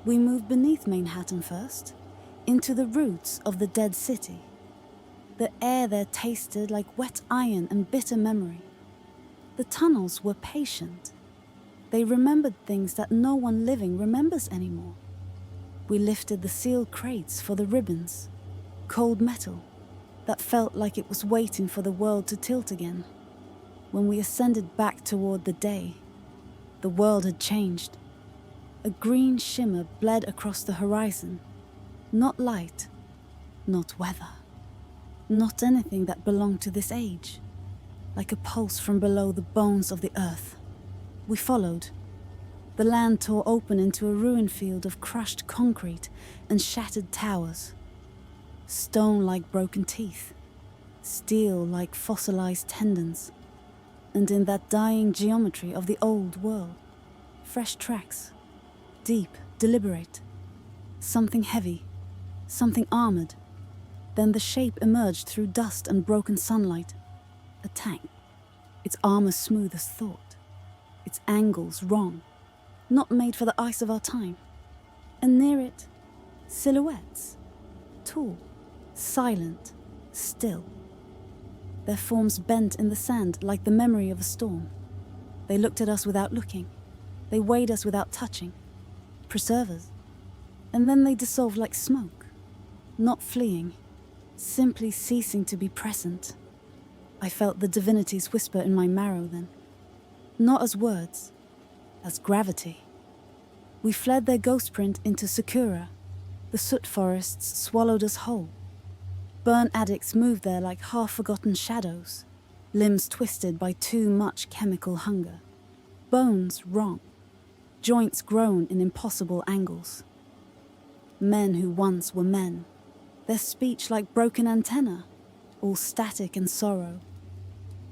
We moved beneath Manhattan first, into the roots of the dead city. The air there tasted like wet iron and bitter memory. The tunnels were patient. They remembered things that no one living remembers anymore. We lifted the sealed crates for the ribbons, cold metal, that felt like it was waiting for the world to tilt again. When we ascended back toward the day, the world had changed. A green shimmer bled across the horizon. Not light, not weather, not anything that belonged to this age. Like a pulse from below the bones of the earth. We followed. The land tore open into a ruined field of crushed concrete and shattered towers. Stone like broken teeth. Steel like fossilized tendons. And in that dying geometry of the old world, fresh tracks. Deep, deliberate. Something heavy. Something armored. Then the shape emerged through dust and broken sunlight. A tank. Its armor smooth as thought. Its angles wrong. Not made for the ice of our time. And near it, silhouettes. Tall, silent, still. Their forms bent in the sand like the memory of a storm. They looked at us without looking. They weighed us without touching. Preservers. And then they dissolved like smoke. Not fleeing. Simply ceasing to be present. I felt the divinities whisper in my marrow then. Not as words, as gravity. We fled their ghost print into Sakura. The soot forests swallowed us whole. Burn addicts moved there like half-forgotten shadows, limbs twisted by too much chemical hunger. Bones wrong, joints grown in impossible angles. Men who once were men, their speech like broken antenna, all static and sorrow.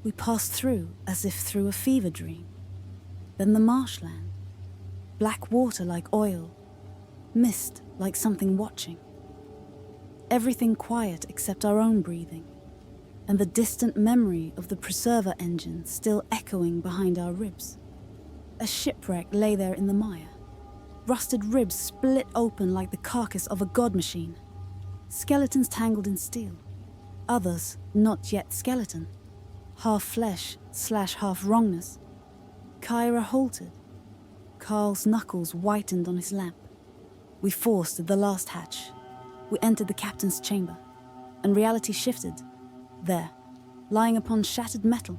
We passed through as if through a fever dream. Then the marshland, black water like oil, mist like something watching. Everything quiet except our own breathing, and the distant memory of the preserver engine still echoing behind our ribs. A shipwreck lay there in the mire. Rusted ribs split open like the carcass of a god machine. Skeletons tangled in steel. Others not yet skeleton. Half flesh / half wrongness. Kyra halted. Carl's knuckles whitened on his lamp. We forced the last hatch. We entered the captain's chamber, and reality shifted. There, lying upon shattered metal,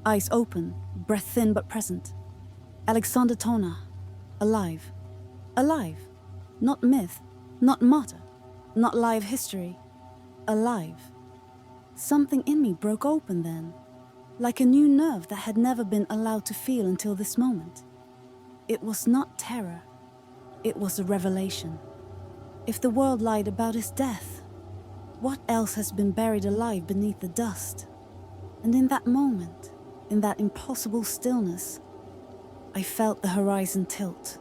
eyes open, breath thin but present. Alexander Tona, alive. Alive. Not myth, not martyr, not live history. Alive. Something in me broke open then, like a new nerve that had never been allowed to feel until this moment. It was not terror. It was a revelation. If the world lied about his death, what else has been buried alive beneath the dust? And in that moment, in that impossible stillness, I felt the horizon tilt.